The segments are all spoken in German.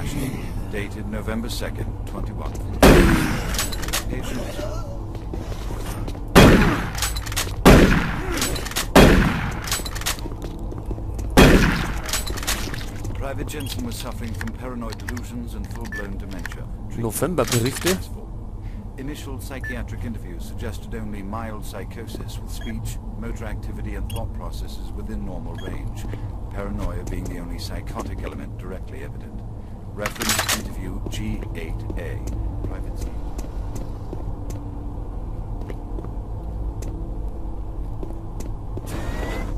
International, dated November 2nd, 21. Patient. Private Jensen was suffering from paranoid delusions and full-blown dementia. November-Berichte. Initial psychiatric interviews suggested only mild psychosis with speech, motor activity and thought processes within normal range. Paranoia being the only psychotic element directly evident. Reference interview G8A. Private C.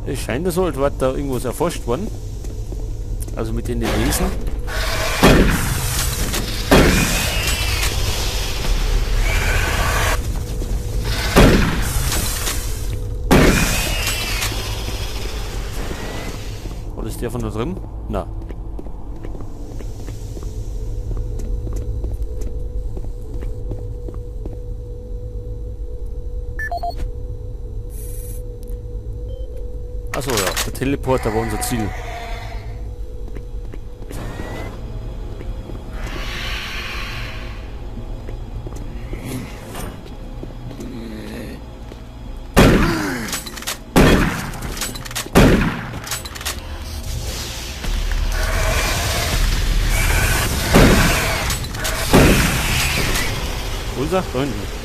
Es scheint so, als wäre da irgendwas erforscht worden. Also mit den Wesen. Oder ist der von da drin? Na. Achso, ja, der Teleporter war unser Ziel. Wo ist er? Da hinten.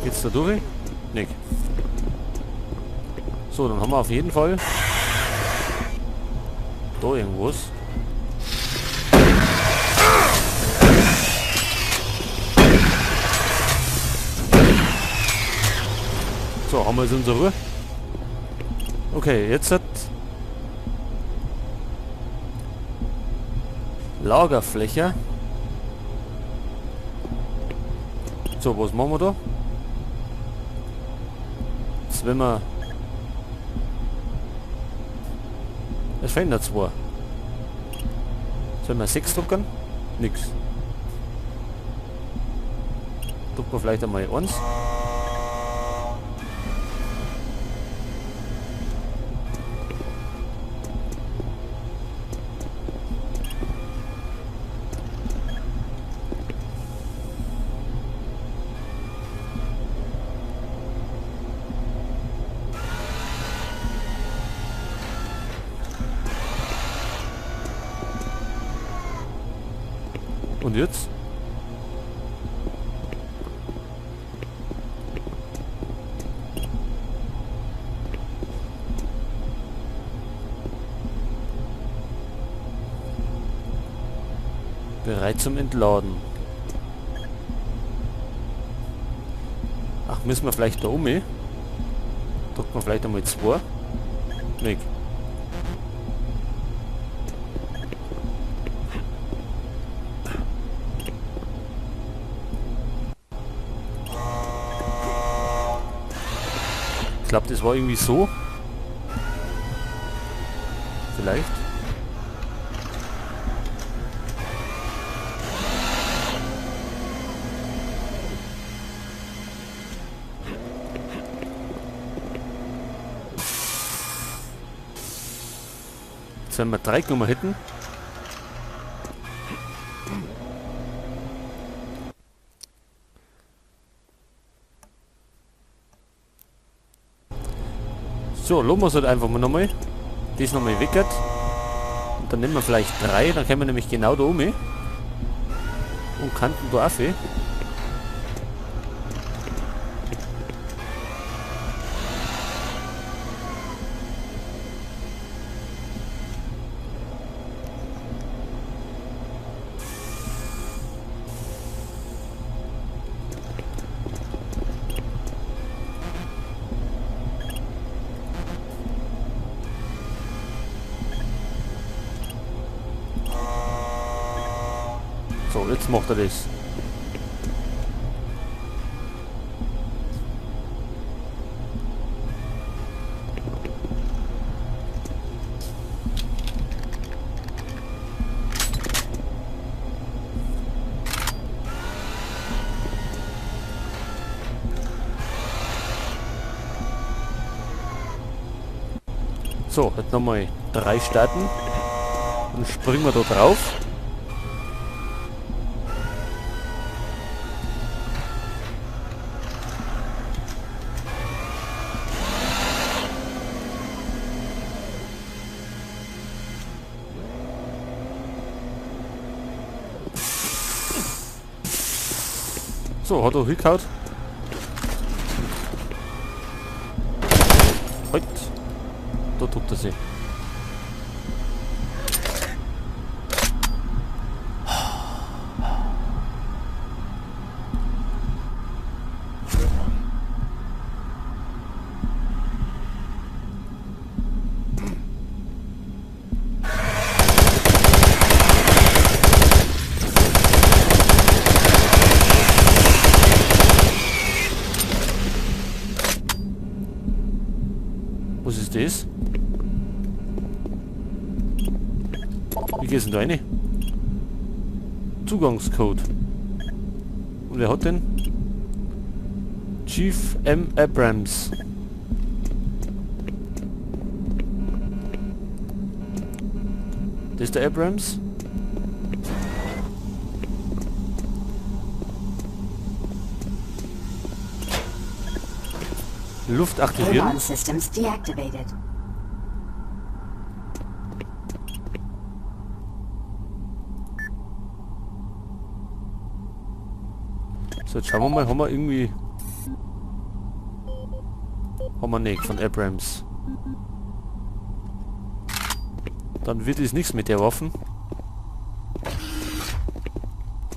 Geht's da durch? Nick. So, dann haben wir auf jeden Fall da irgendwas. So, haben wir jetzt unsere Ruhe. Okay, jetzt hat Lagerfläche. So, was machen wir da? Jetzt wenn wir... Es fehlen da 2. Sollen wir 6 drucken? Nix. Drucken wir vielleicht einmal 1. Und jetzt? Bereit zum Entladen. Ach, müssen wir vielleicht da um? Drücken wir vielleicht einmal 2. Weg. Ich glaube, das war irgendwie so. Vielleicht. Jetzt wenn wir 3 Nummer hätten. So, lassen wir es halt einfach mal nochmal. Das nochmal weckert. Und dann nehmen wir vielleicht 3, dann können wir nämlich genau da oben. Und Kanten da auf. So, jetzt macht er das. So, jetzt nochmal 3 starten. Dann springen wir da drauf. So, hat er hingehauen. Halt. Da tut er sich. Was ist das? Wie geht's denn da rein? Zugangscode. Und wer hat den? Chief M. Abrams. Das ist der Abrams? Luft aktivieren. Payload systems deactivated. So, jetzt schauen wir mal, haben wir irgendwie... Haben wir nicht von Abrams. Dann wird es nichts mit der Waffen.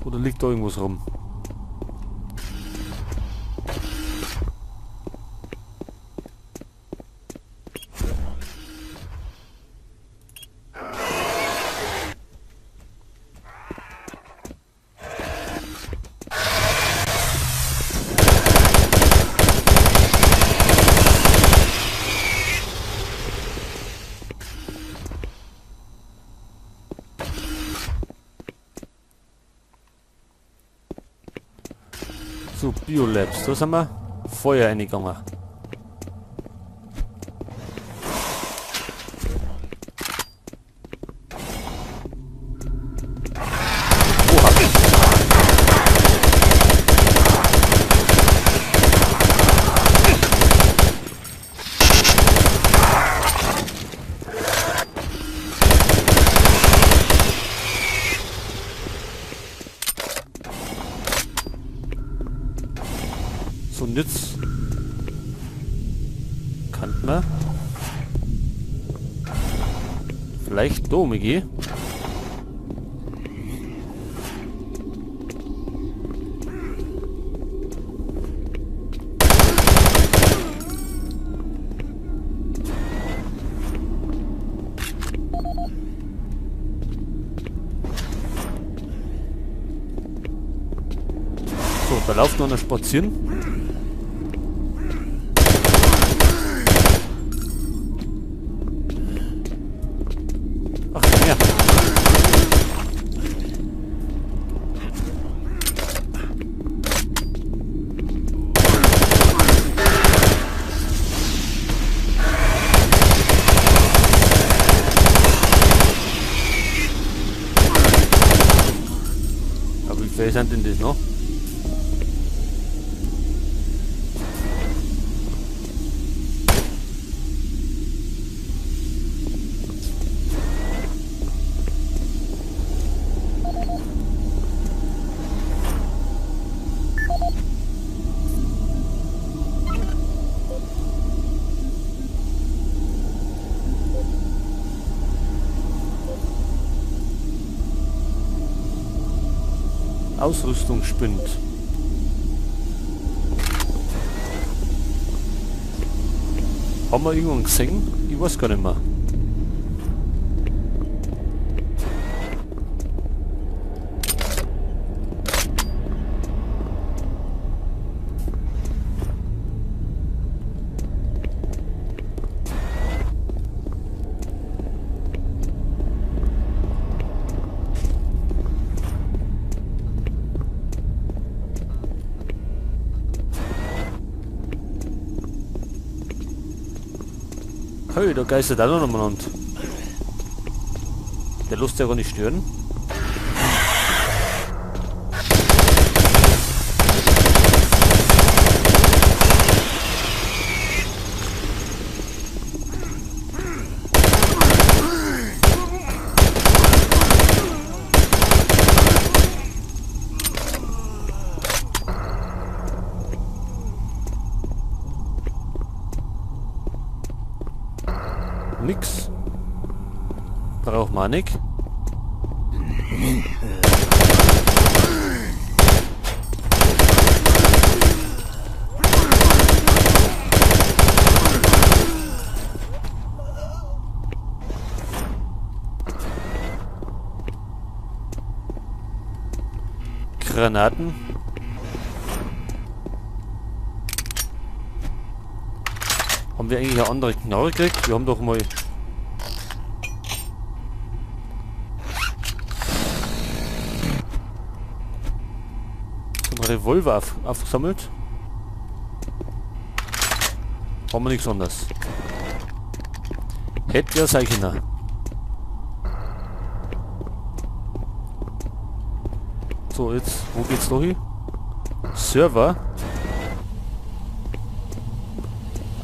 Oder liegt da irgendwas rum? So, Biolabs, da sind wir. Feuer eingegangen. Oha. So, und jetzt kann man vielleicht da umgehen. So, da läuft noch einer spazieren. Ach, ja. Aber wie viel sind denn das noch? Ausrüstungsspind. Haben wir irgendwann gesehen? Ich weiß gar nicht mehr. Ui, da geistert auch noch umeinander. Der lässt ja gar nicht stören. Nix. Braucht man nicht. Granaten. Haben wir eigentlich eine andere Knarre gekriegt? Wir haben doch mal... so einen Revolver aufgesammelt. Haben wir nichts anderes. Hätte ja sein können. So, jetzt, wo geht's noch hin? Server.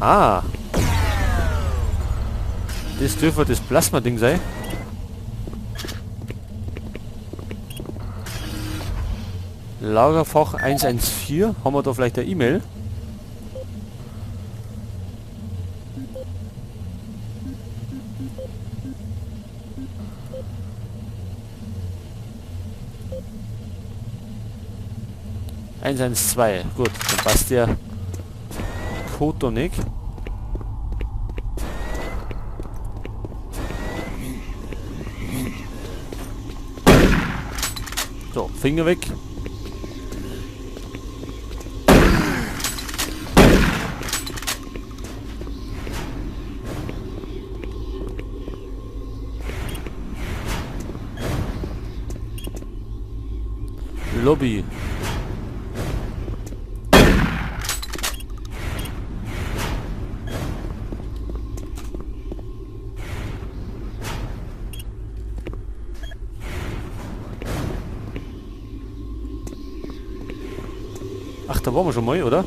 Ah. Das dürfte das Plasma-Ding sein. Lagerfach 114. Haben wir da vielleicht eine E-Mail? Gut, dann passt der Code doch nicht. So, Finger weg. Lobby. Ach, da waren wir schon mal, oder?